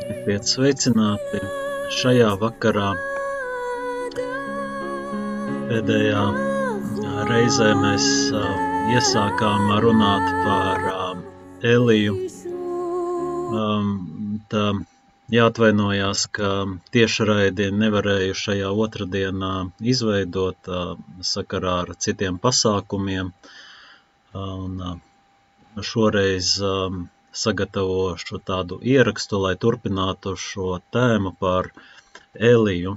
Esiet sveicināti šajā vakarā. Pēdējā reizē mēs iesākām runāt par Eliju. Tā jāatvainojās, ka tiešraidi nevarēju šajā otrdienā izveidot sakarā ar citiem pasākumiem. Un šoreiz sagatavošu tādu ierakstu, lai turpinātu šo tēmu par Eliju.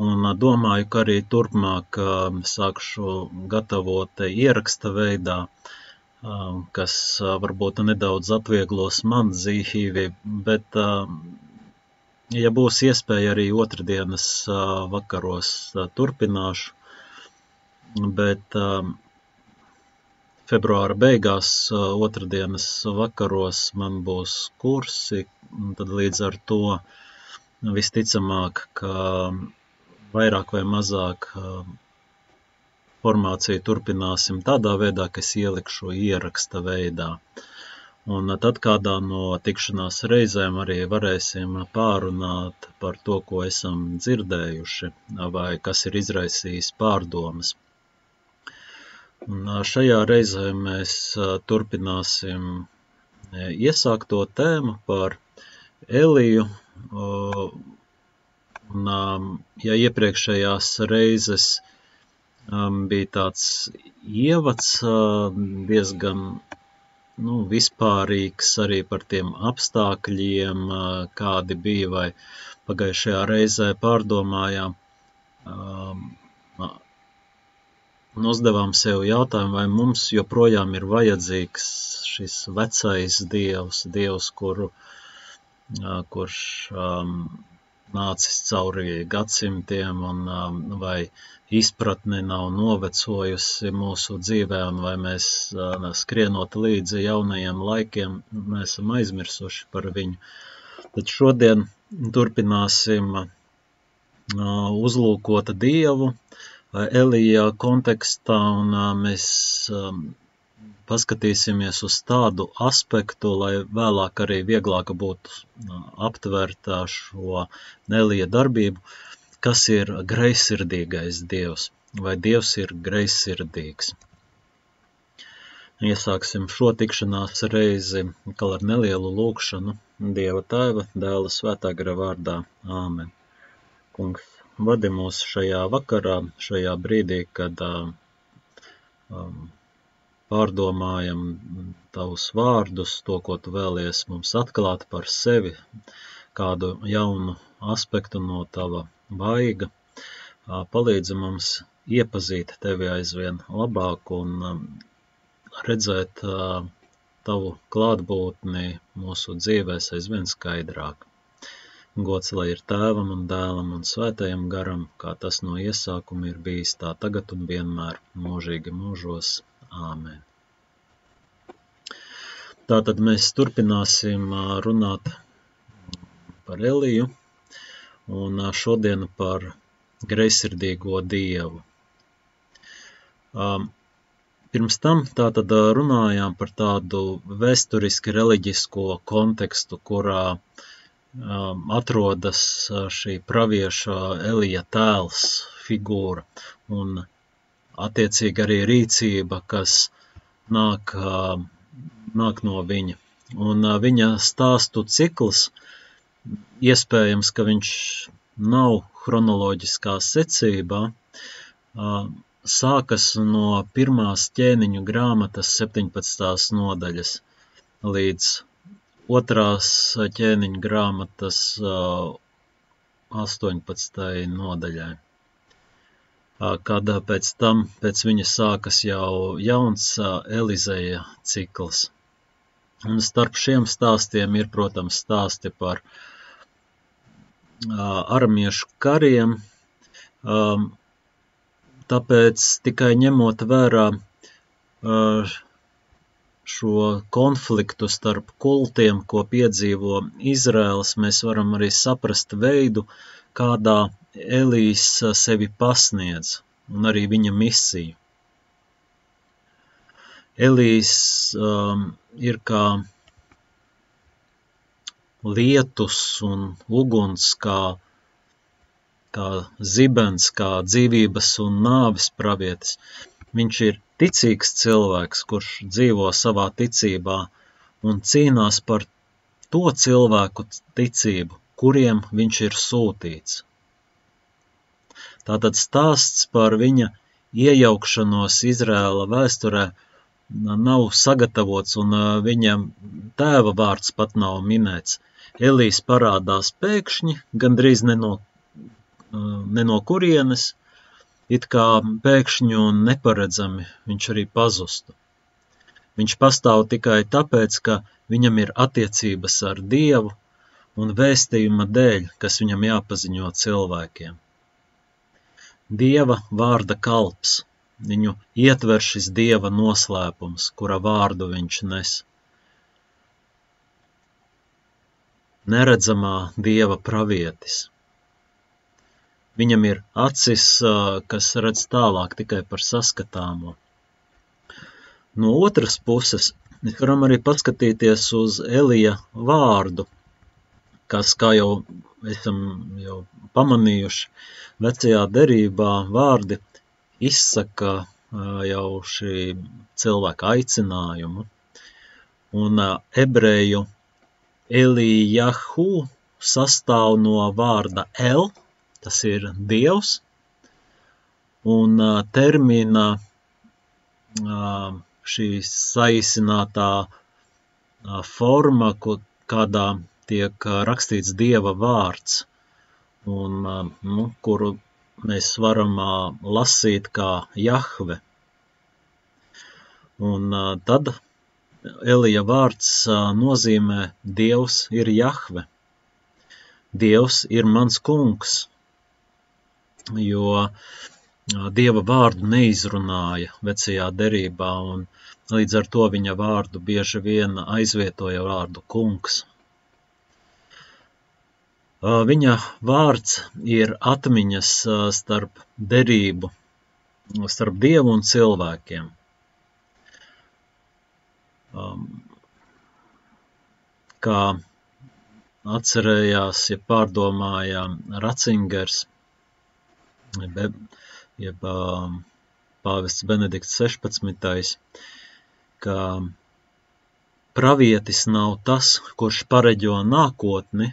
Un domāju, ka arī turpmāk sākšu gatavot ieraksta veidā, kas varbūt nedaudz atvieglos man dzīvi, bet, ja būs iespēja, arī otrdienas vakaros turpināšu. Bet februāra beigās, otrdienas vakaros man būs kursi, un tad līdz ar to visticamāk, ka vairāk vai mazāk formāciju turpināsim tādā veidā, ka es ielikšu ieraksta veidā. Un tad kādā no tikšanās reizēm arī varēsim pārunāt par to, ko esam dzirdējuši, vai kas ir izraisījis pārdomas. Un šajā reizē mēs turpināsim iesākto tēmu par Eliju. Un, ja iepriekšējās reizes bija tāds ievads diezgan vispārīgs arī par tiem apstākļiem, kādi bija, vai pagājušajā reizē pārdomājām, un uzdevām sev jautājumu, vai mums joprojām ir vajadzīgs šis vecais Dievs, kurš nācis cauri gadsimtiem, un vai izpratne nav novecojusi mūsu dzīvē, un vai mēs skrienot līdzi jaunajiem laikiem, mēs esam aizmirsuši par viņu. Tad šodien turpināsim uzlūkot Dievu Elija kontekstā, un mēs paskatīsimies uz tādu aspektu, lai vēlāk arī vieglāk būtu aptvert šo Elija darbību, kas ir greizsirdīgais Dievs, vai Dievs ir greizsirdīgs. Iesāksim šo tikšanās reizi ar nelielu lūkšanu Dieva Tēva, Dēla, Svētā gara vārdā. Āmen. Kungs, vadi mūs šajā vakarā, šajā brīdī, kad pārdomājam tavus vārdus, to, ko tu vēlies mums atklāt par sevi, kādu jaunu aspektu no tava vaiga. Palīdzi mums iepazīt tevi aizvien labāk un redzēt tavu klātbūtni mūsu dzīvēs aizvien skaidrāk. Gods lai ir Tēvam un Dēlam un Svētajam garam, kā tas no iesākuma ir bijis, tā tagad un vienmēr, mūžīgi mūžos. Āmen. Tātad mēs turpināsim runāt par Eliju un šodien par greizsirdīgo Dievu. Pirms tam tātad runājām par tādu vēsturiski reliģisko kontekstu, kurā atrodas šī pravieša Elija tēls, figūra, un attiecīgi arī rīcība, kas nāk no viņa. Un viņa stāstu cikls, iespējams, ka viņš nav chronoloģiskā secībā, sākas no pirmās ķēniņu grāmatas 17. nodaļas līdz otrās ķēniņa grāmatas 18. nodaļai. Kad pēc viņa sākas jau jauns Elizeja cikls. Un starp šiem stāstiem ir, protams, stāsti par aramiešu kariem, tāpēc tikai ņemot vērā šo konfliktu starp kultiem, ko piedzīvo Izraels, mēs varam arī saprast veidu, kādā Elijs sevi pasniedz, un arī viņa misiju. Elijs ir kā lietus un uguns, kā zibens, kā dzīvības un nāves pravietis. Viņš ir ticīgs cilvēks, kurš dzīvo savā ticībā un cīnās par to cilvēku ticību, kuriem viņš ir sūtīts. Tātad stāsts par viņa iejaukšanos Izraēla vēsturē nav sagatavots, un viņa tēva vārds pat nav minēts. Elijs parādās pēkšņi, gandrīz ne no kurienes, it kā pēkšņi un neparedzami viņš arī pazustu. Viņš pastāv tikai tāpēc, ka viņam ir attiecības ar Dievu un vēstījuma dēļ, kas viņam jāpaziņo cilvēkiem. Dieva vārda kalps, viņu ietver šis Dieva noslēpums, kura vārdu viņš nes. Neredzamā Dieva pravietis. Viņam ir acis, kas redz tālāk tikai par saskatāmo. No otras puses, mēs varam arī paskatīties uz Elija vārdu, kas, kā jau esam pamanījuši, vecajā derībā vārdi izsaka jau šī cilvēka aicinājumu. Un ebreju Elijahu sastāv no vārda El, tas ir Dievs, un termina šī saīsinātā forma, kādā tiek rakstīts Dieva vārds, un kuru mēs varam lasīt kā Jahve. Un tad Elija vārds nozīmē Dievs ir Jahve. Dievs ir mans kungs, jo Dieva vārdu neizrunāja vecajā derībā, un līdz ar to viņa vārdu bieži vien aizvietoja vārdu kungs. Viņa vārds ir atmiņas starp derību, starp Dievu un cilvēkiem. Kā atcerējās, ja pārdomāja Ratzingers, jeb pāvests Benedikts 16. Ka pravietis nav tas, kurš pareģo nākotni,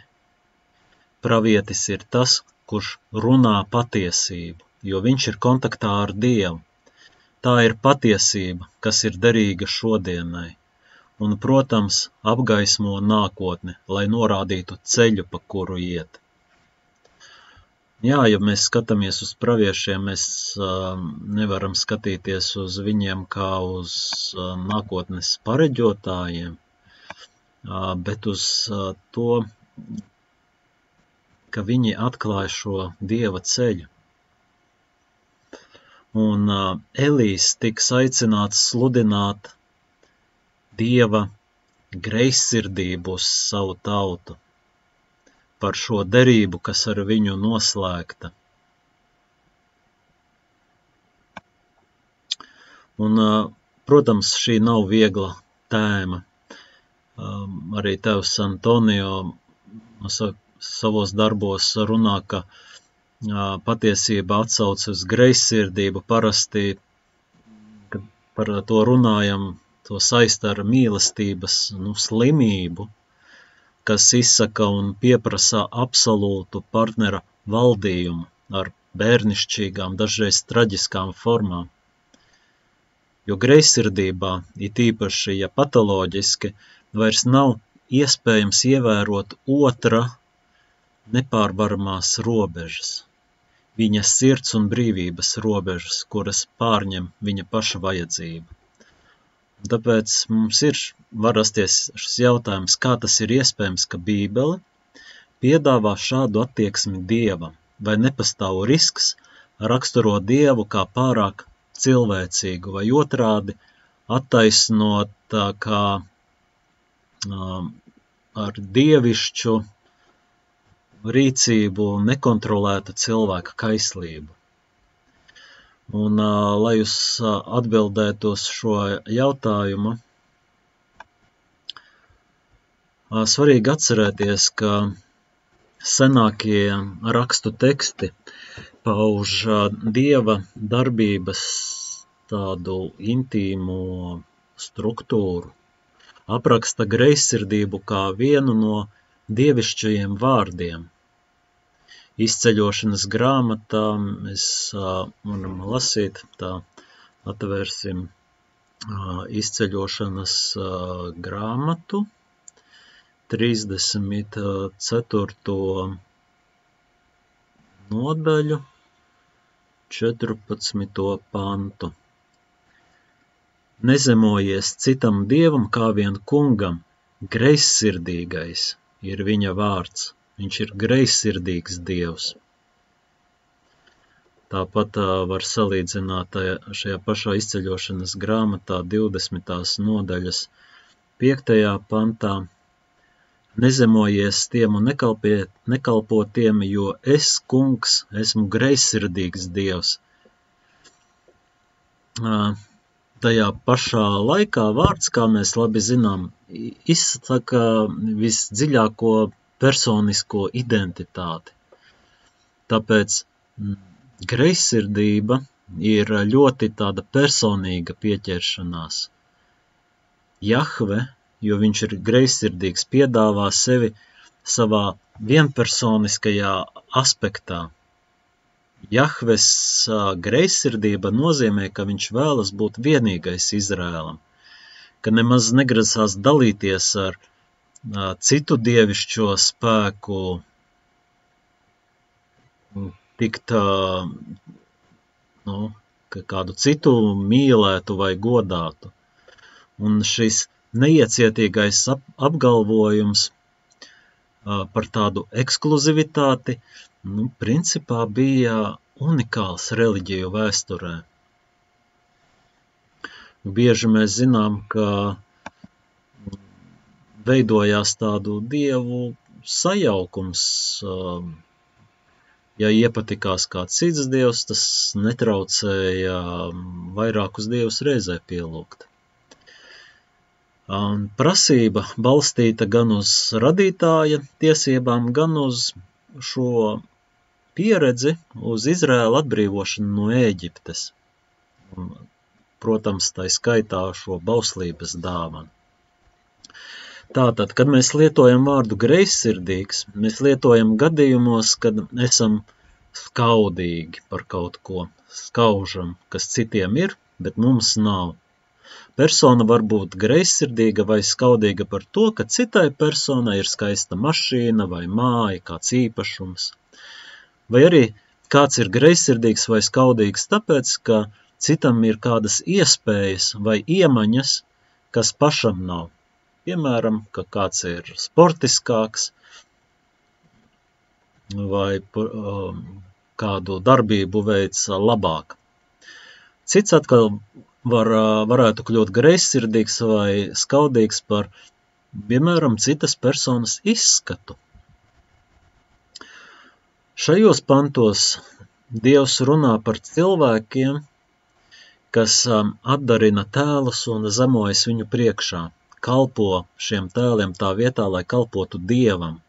pravietis ir tas, kurš runā patiesību, jo viņš ir kontaktā ar Dievu. Tā ir patiesība, kas ir derīga šodienai, un, protams, apgaismo nākotni, lai norādītu ceļu, pa kuru iet. Jā, ja mēs skatāmies uz praviešiem, mēs nevaram skatīties uz viņiem kā uz nākotnes pareģotājiem, bet uz to, ka viņi atklāja šo Dieva ceļu. Un Elijs tiks aicināts sludināt Dieva greizsirdību uz savu tautu, par šo derību, kas ar viņu noslēgta. Un, protams, šī nav viegla tēma. Arī tēvs Antonio savos darbos runā, ka patiesība atsauc uz greizsirdību. Parasti, kad par to runājam, to saist ar mīlestības slimību, kas izsaka un pieprasa absolūtu partnera valdījumu ar bērnišķīgām, dažreiz traģiskām formām. Jo greizsirdībā, it īpaši, ja patoloģiski, vairs nav iespējams ievērot otra nepārvaramās robežas, viņa sirds un brīvības robežas, kuras pārņem viņa paša vajadzība. Tāpēc mums var rasties šis jautājums, kā tas ir iespējams, ka Bībele piedāvā šādu attieksmi Dievam, vai nepastāv risks raksturot Dievu kā pārāk cilvēcīgu, vai otrādi attaisnot kā ar dievišķu rīcību nekontrolētu cilvēka kaislību. Un, lai jūs atbildētu uz šo jautājumu, Svarīgi atcerēties, ka senākie rakstu teksti pauž Dieva darbības tādu intīmo struktūru, apraksta greizsirdību kā vienu no dievišķajiem vārdiem. Izceļošanas grāmatā mēs varam lasīt, tā atvērsim izceļošanas grāmatu, 34. nodaļu, 14. pantu. Nezemojies citam dievam kā vien kungam, greizsirdīgais ir viņa vārds, viņš ir greizsirdīgs dievs. Tāpat var salīdzināt šajā pašā izceļošanas grāmatā 20. nodaļas 5. pantā. Nezemojies tiem un nekalpo tiem, jo es, kungs, esmu greizsirdīgs dievs. Tajā pašā laikā vārds, kā mēs labi zinām, izsaka visdziļāko personisko identitāti. Tāpēc greizsirdība ir ļoti tāda personīga pieķeršanās. Jahve, jo viņš ir greizsirdīgs, piedāvā sevi savā vienpersoniskajā aspektā. Jahves greizsirdība nozīmē, ka viņš vēlas būt vienīgais Izrēlam, ka nemaz negrasās dalīties ar citu dievišķo spēku, tikt kādu citu mīlētu vai godātu. Un šis neiecietīgais apgalvojums par tādu ekskluzivitāti, principā bija unikāls reliģiju vēsturē. Bieži mēs zinām, ka veidojās tādu dievu sajaukums. Ja iepatikās kāds cits dievs, tas netraucēja vairākus dievus reizē pielūgt. Prasība balstīta gan uz radītāja tiesībām, gan uz šo pieredzi, uz Izraēla atbrīvošanu no Ēģiptes. Un, protams, tai skaitā šo bauslības dāvanu. Tātad, kad mēs lietojam vārdu greizsirdīgs, mēs lietojam gadījumos, kad esam skaudīgi par kaut ko, skaužam, kas citiem ir, bet mums nav. Persona var būt greizsirdīga vai skaudīga par to, ka citai personai ir skaista mašīna vai māja, kāds īpašums. Vai arī kāds ir greizsirdīgs vai skaudīgs tāpēc, ka citam ir kādas iespējas vai iemaņas, kas pašam nav. Piemēram, ka kāds ir sportiskāks vai kādu darbību veids labāk. Cits atkal varētu kļūt greizsirdīgs vai skaudīgs par, piemēram, citas personas izskatu. Šajos pantos Dievs runā par cilvēkiem, kas atdarina tēlus un zemojas viņu priekšā, kalpo šiem tēliem tā vietā, lai kalpotu Dievam.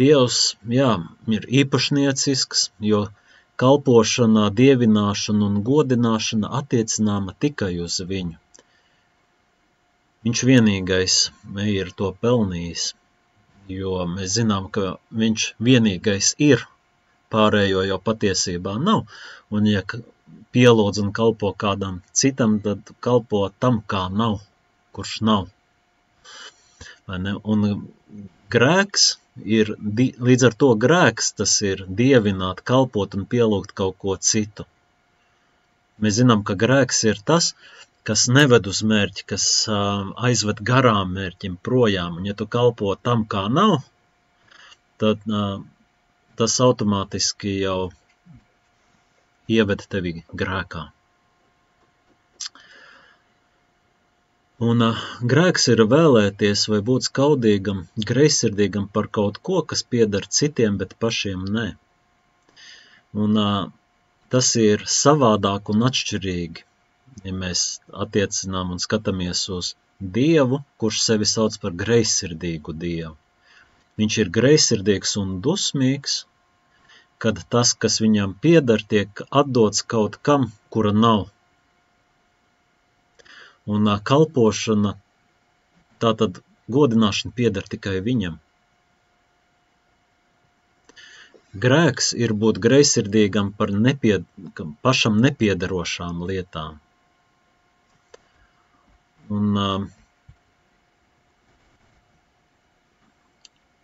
Dievs, ir īpašniecisks, jo kalpošana, dievināšana un godināšana attiecināma tikai uz viņu. Viņš vienīgais ir to pelnījis, jo mēs zinām, ka viņš vienīgais ir, pārējo jau patiesībā nav, un ja pielūdz un kalpo kādam citam, tad kalpo tam, kā nav, kurš nav. Vai ne? Un grēks ir, līdz ar to grēks, tas ir dievināt, kalpot un pielūgt kaut ko citu. Mēs zinām, ka grēks ir tas, kas neved uz mērķi, kas aizved garām mērķim projām. Un ja tu kalpo tam, kā nav, tad tas automātiski jau ieved tevi grēkā. Un grēks ir vēlēties vai būt skaudīgam, greizsirdīgam par kaut ko, kas pieder citiem, bet pašiem nē. Un tas ir savādāk un atšķirīgi, ja mēs attiecinām un skatāmies uz Dievu, kurš sevi sauc par greizsirdīgu Dievu. Viņš ir greizsirdīgs un dusmīgs, kad tas, kas viņam pieder, tiek atdots kaut kam, kura nav. Un kalpošana, tātad godināšana pieder tikai viņam. Grēks ir būt greizsirdīgam par pašam nepiederošām lietām. Un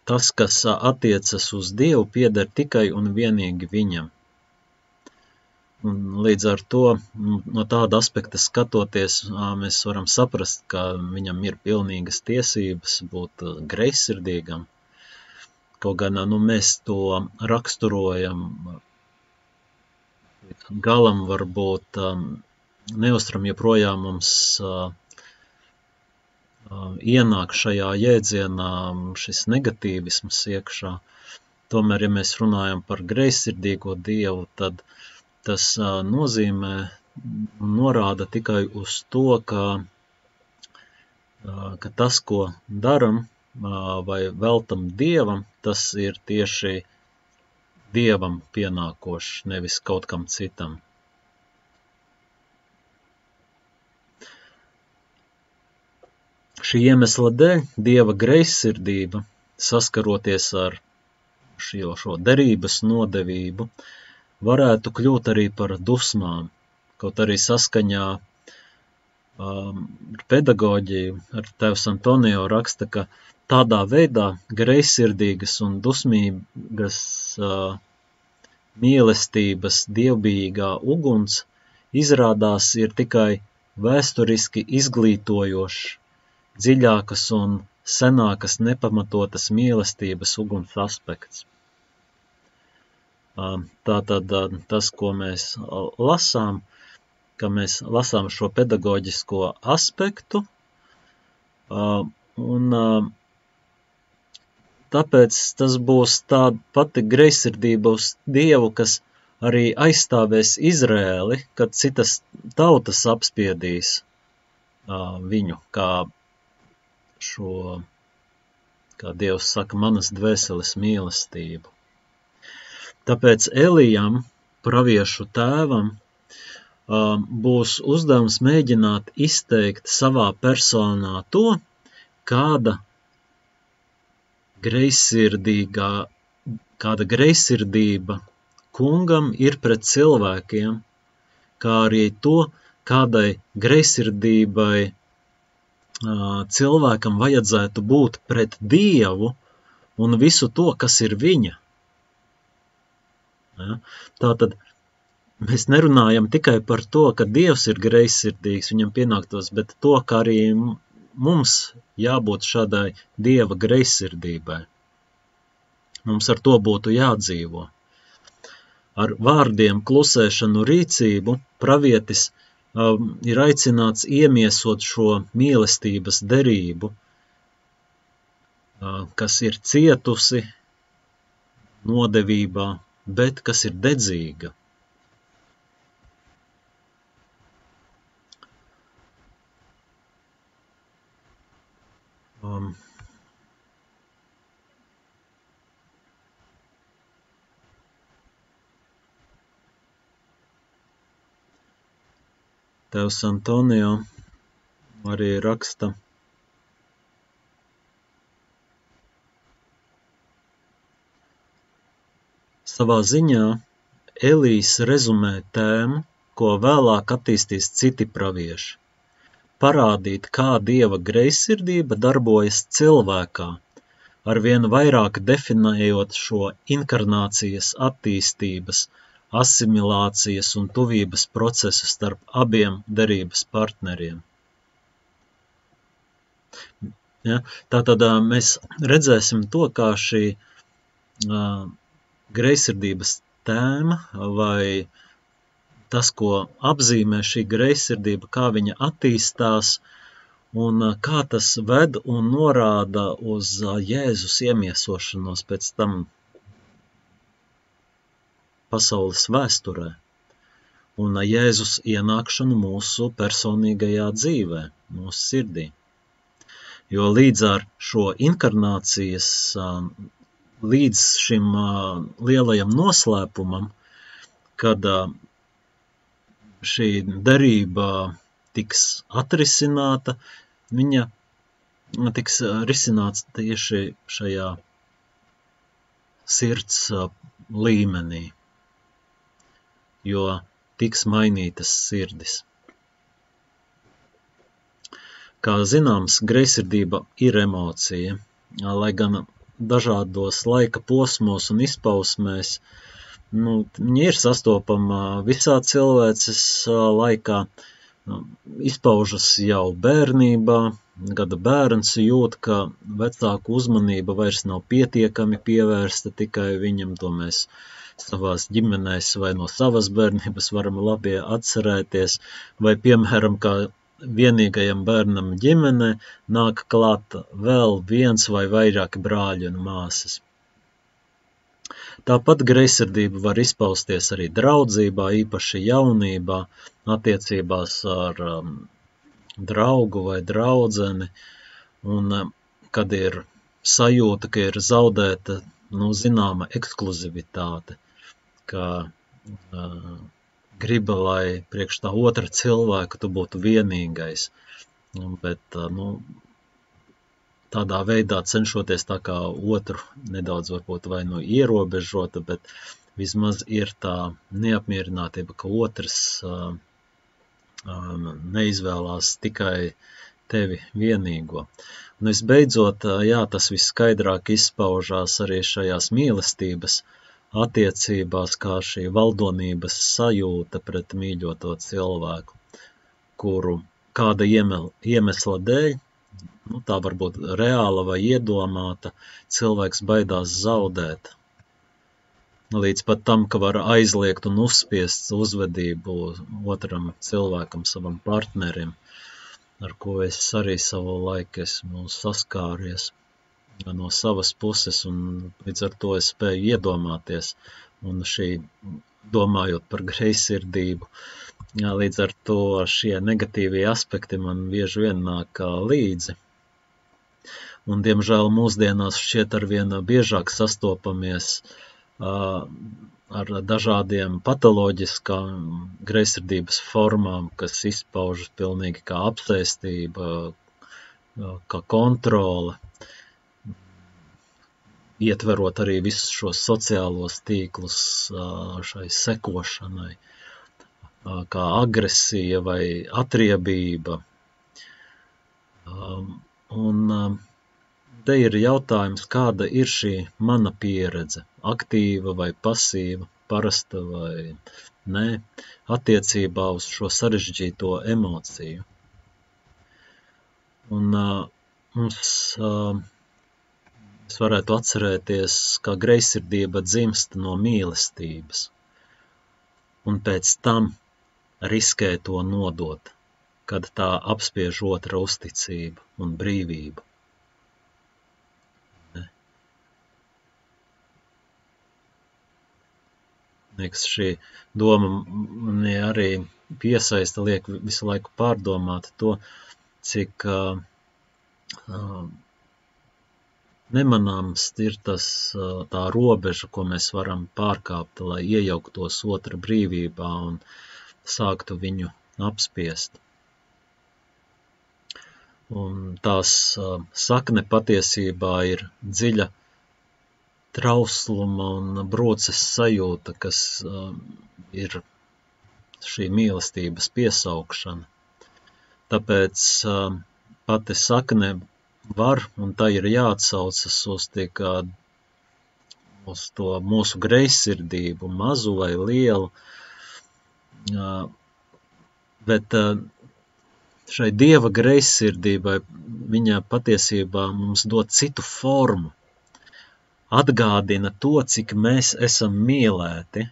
tas, kas attiecas uz Dievu, pieder tikai un vienīgi viņam. Un līdz ar to, no tāda aspekta skatoties, mēs varam saprast, ka viņam ir pilnīgas tiesības būt greizsirdīgam. Kaut gan mēs to raksturojam galam, varbūt neustram joprojām mums ienāk šajā jēdzienā šis negatīvisms iekšā. Tomēr, ja mēs runājam par greizsirdīgo Dievu, tad tas nozīmē un norāda tikai uz to, ka tas, ko daram vai veltam Dievam, tas ir tieši Dievam pienākošs, nevis kaut kam citam. Šī iemesla dēļ Dieva greizsirdība, saskaroties ar šo derības nodevību, varētu kļūt arī par dusmām, kaut arī saskaņā ar pedagoģiju, ar tēvs Antonio raksta, ka tādā veidā greizsirdīgas un dusmīgas mīlestības dievbijīgā uguns izrādās ir tikai vēsturiski izglītojošs, dziļākas un senākas nepamatotas mīlestības uguns aspekts. Tātad tas, ko mēs lasām, ka mēs lasām šo pedagoģisko aspektu, un tāpēc tas būs tāda pati greizsirdība uz Dievu, kas arī aizstāvēs Izraēli, kad citas tautas apspiedīs viņu, kā Dievs saka, manas dvēseles mīlestību. Tāpēc Elijam, praviešu tēvam, būs uzdevums mēģināt izteikt savā personā to, kāda greizsirdība kungam ir pret cilvēkiem, kā arī to, kādai greizsirdībai cilvēkam vajadzētu būt pret Dievu un visu to, kas ir viņa. Ja? Tātad mēs nerunājam tikai par to, ka Dievs ir greizsirdīgs, viņam pienāktos, bet to, ka arī mums jābūt šādai Dieva greizsirdībai. Mums ar to būtu jādzīvo. Ar vārdiem, klusēšanu, rīcību pravietis ir aicināts iemiesot šo mīlestības derību, kas ir cietusi nodevībā, bet kas ir dedzīga. Tēvs Antonio arī raksta, savā ziņā Elijs rezumē tēmu, ko vēlāk attīstīs citi pravieši. Parādīt, kā Dieva greizsirdība darbojas cilvēkā, arvien vairāk definējot šo inkarnācijas attīstības, asimilācijas un tuvības procesu starp abiem derības partneriem. Ja, tātad mēs redzēsim to, kā šī greizsirdības tēma vai tas, ko apzīmē šī greizsirdība, kā viņa attīstās un kā tas ved un norāda uz Jēzus iemiesošanos pēc tam pasaules vēsturē un Jēzus ienākšanu mūsu personīgajā dzīvē, mūsu sirdī. jo līdz ar šo inkarnācijas, līdz šim lielajam noslēpumam, kad šī derība tiks atrisināta, viņa tiks risināts tieši šajā sirds līmenī, jo tiks mainītas sirdis. Kā zināms, greizsirdība ir emocija, lai gan dažādos laika posmos un izpausmēs, viņa ir sastopama visā cilvēces laikā, izpaužas jau bērnībā, kad bērns jūt, ka vecāku uzmanība vairs nav pietiekami pievērsta tikai viņam, to mēs savās ģimenēs vai no savas bērnības varam labi atcerēties, vai piemēram, kā vienīgajam bērnam ģimenē nāk klāt vēl viens vai vairāki brāļi un māsas. Tāpat greizsirdība var izpausties arī draudzībā, īpaši jaunībā, attiecībās ar draugu vai draudzeni, un kad ir sajūta, ka ir zaudēta, zināma ekskluzivitāte, ka griba, lai priekš tā otra cilvēka tu būtu vienīgais, bet tādā veidā cenšoties tā kā otru nedaudz varbūt vai ierobežota, bet vismaz ir tā neapmierinātība, ka otrs neizvēlās tikai tevi vienīgo. Un visbeidzot, tas visskaidrāk izpaužās arī šajās mīlestības attiecībās, kā šī valdonības sajūta pret mīļoto cilvēku, kuru kāda iemesla dēļ, tā var būt reāla vai iedomāta, cilvēks baidās zaudēt. Līdz pat tam, ka var aizliegt un uzspiest uzvedību otram cilvēkam, savam partnerim, ar ko es arī savu laiku esmu saskāries no savas puses, un līdz ar to es spēju iedomāties, un domājot par greizsirdību, līdz ar to šie negatīvie aspekti man bieži vien nāk līdzi. Un, diemžēl, mūsdienās šķiet arvien biežāk sastopamies ar dažādiem patoloģiskām greizsirdības formām, kas izpaužas pilnīgi kā apsēstība, kā kontrole, ietverot arī visus šos sociālos tīklus šai sekošanai, kā agresija vai atriebība. Un te ir jautājums, kāda ir šī mana pieredze, aktīva vai pasīva, parasta vai nē, attiecībā uz šo sarežģīto emociju. Un mums es varētu atcerēties, kā greizsirdība dzimst no mīlestības, un pēc tam riskē to nodot, kad tā apspiež otra uzticību un brīvību. Liekas, šī doma mani arī piesaista, liek visu laiku pārdomāt to, cik nemanāms ir tā robeža, ko mēs varam pārkāpt, lai iejauktos otra brīvībā un sāktu viņu apspiest. Un tās sakne patiesībā ir dziļa trausluma un broces sajūta, kas ir šī mīlestības piesaukšana. Tāpēc pati sakne var, un tā ir jāatsaucas uz to mūsu greizsirdību, mazu vai lielu, bet šai Dieva greizsirdībai viņa patiesībā mums dod citu formu, atgādina to, cik mēs esam mīlēti.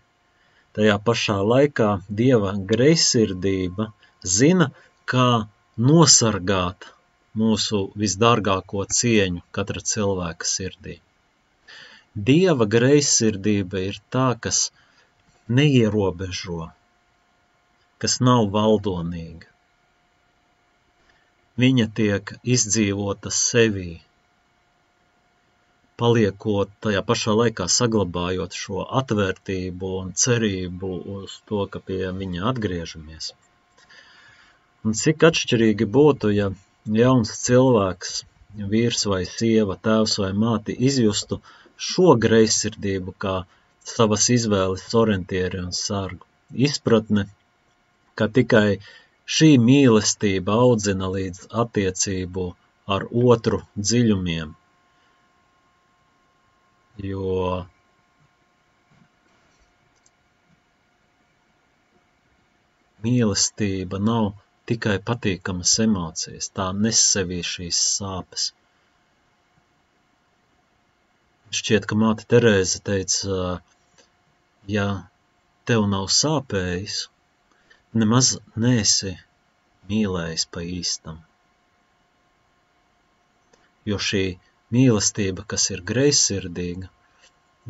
Tajā pašā laikā Dieva greizsirdība zina, kā nosargāt mūsu visdārgāko cieņu katra cilvēka sirdī. Dieva greizsirdība ir tā, kas neierobežo, kas nav valdonīga. viņa tiek izdzīvota sevī, paliekot tajā pašā laikā saglabājot šo atvērtību un cerību uz to, ka pie viņa atgriežamies. Un cik atšķirīgi būtu, ja jauns cilvēks, vīrs vai sieva, tēvs vai māti izjustu šo greizsirdību kā savas izvēles orientieri un sargu. Izpratne, ka tikai šī mīlestība audzina līdz attiecību ar otru dziļumiem, jo mīlestība nav tikai patīkamas emocijas, tā nes sevī šīs sāpes. Šķiet, ka māte Terēze teica, ja tev nav sāpējis, nemaz neesi mīlējis pa īstam. Jo šī mīlestība, kas ir greizsirdīga,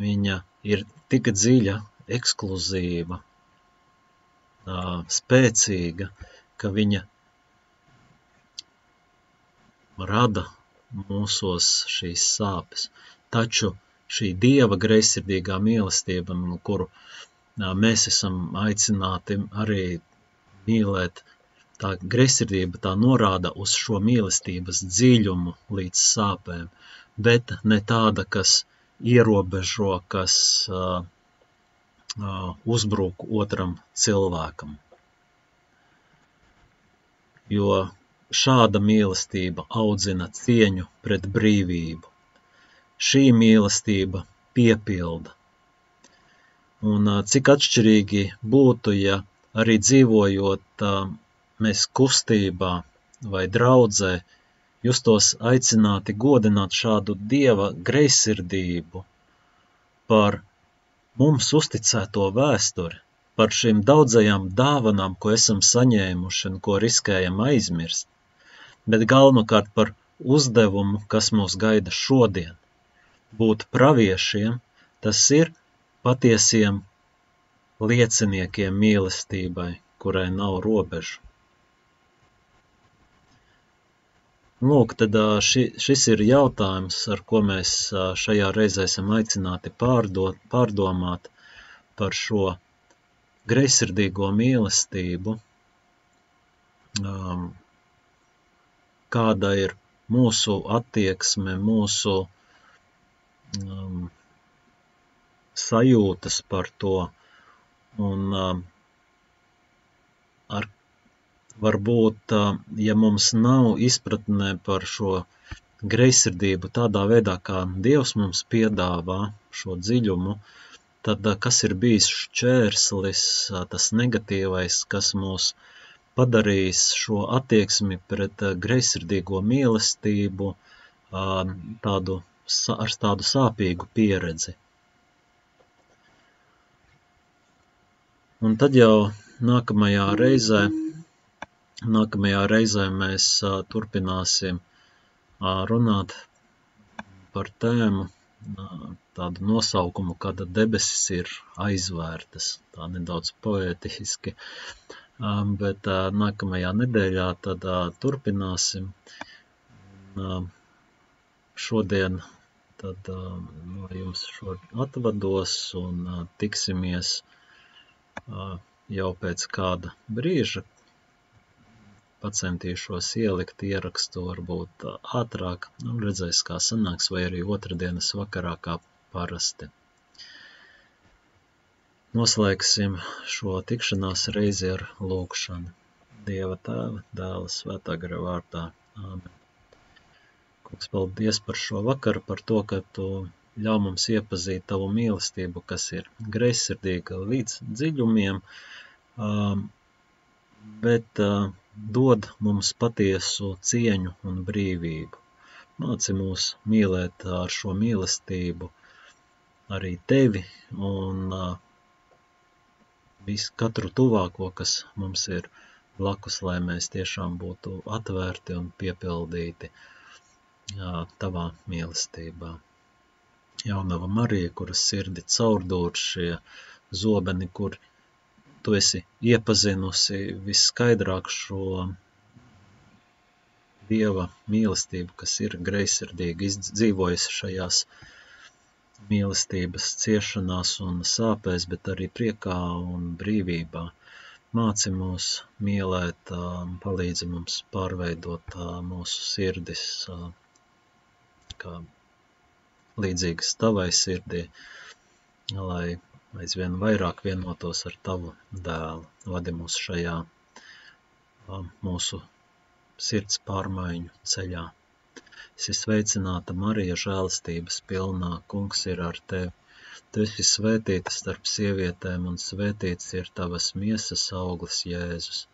viņa ir tik dziļa, ekskluzīva, spēcīga, ka viņa rada mūsos šīs sāpes. Taču šī Dieva greizsirdīgā mīlestība, kuru mēs esam aicināti arī mīlēt, tā greizsirdība tā norāda uz šo mīlestības dziļumu līdz sāpēm, bet ne tāda, kas ierobežo, kas uzbruk otram cilvēkam. Jo šāda mīlestība audzina cieņu pret brīvību. Šī mīlestība piepilda. Un cik atšķirīgi būtu, ja arī dzīvojot mēs kustībā vai draudzē, justos aicināti godināt šādu Dieva greizsirdību par mums uzticēto vēsturi, par šīm daudzajām dāvanām, ko esam saņēmuši un ko riskējam aizmirst, bet galvenokārt par uzdevumu, kas mūs gaida šodien. Būt praviešiem, tas ir patiesiem lieciniekiem mīlestībai, kurai nav robežu. Lūk, tad šis ir jautājums, ar ko mēs šajā reizē esam aicināti pārdomāt par šo greizsirdīgo mīlestību, kāda ir mūsu attieksme, mūsu sajūtas par to, un varbūt, ja mums nav izpratne par šo greizsirdību tādā veidā, kā Dievs mums piedāvā šo dziļumu, tad kas ir bijis šķērslis, tas negatīvais, kas mūs padarījis šo attieksmi pret greizsirdīgo mīlestību ar tādu sāpīgu pieredzi. Un tad jau nākamajā reizē mēs turpināsim runāt par tēmu, tādu nosaukumu, kāda debesis ir aizvērtas, tā nedaudz poētiski, bet nākamajā nedēļā tad turpināsim. Šodien tad no jums atvados un tiksimies jau pēc kāda brīža. Pacentīšos ielikt ierakstu varbūt ātrāk, redzēs, kā sanāks, vai arī otrdienas vakarā, kā parasti. Noslēgsim šo tikšanās reizi ar lūgšanu. Dieva Tēva, Dēla, Svētā gara vārdā. Āmen. Kungs, paldies par šo vakaru, par to, ka Tu ļauj mums iepazīt Tavu mīlestību, kas ir greizsirdīga līdz dziļumiem, bet dod mums patiesu cieņu un brīvību. Māci mūs mīlēt ar šo mīlestību arī Tevi un katru tuvāko, kas mums ir blakus, lai mēs tiešām būtu atvērti un piepildīti Tavā mīlestībā. Jaunava Marija, kuras sirdi caurdūr šie zobeni, kur Tu esi iepazinusi visskaidrāk šo Dieva mīlestību, kas ir greizsirdīgi izdzīvojusi šajās mīlestības ciešanās un sāpēs, bet arī priekā un brīvībā. Māci mūs mīlēt, palīdzi mums pārveidot mūsu sirdis, kā līdzīgas tavai sirdī, lai aizvien vairāk vienotos ar tavu dēlu. Vadi mūs šajā mūsu sirds pārmaiņu ceļā. Esi sveicināta Marija, žēlastības pilnā, Kungs ir ar tevi. Tu esi svētīta starp sievietēm, un svētīts ir tavas miesas auglis, Jēzus.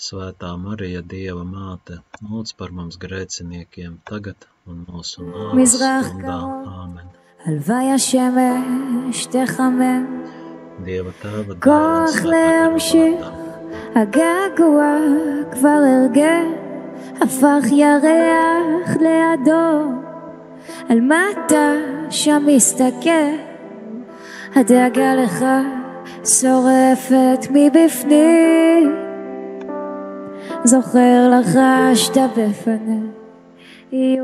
Svētā Marija, Dieva māte, lūdz par mums grēciniekiem, tagad un mūsu nāves stundā. Āmen. הלוואי השמש תחמם, Dieva tēva כוח להמשיך, הגעגוע כבר הרגל, הפך ירח לאדום. על מה אתה שם מסתכל? הדאגה לך שורפת מבפנים, זוכר לחשת בפניי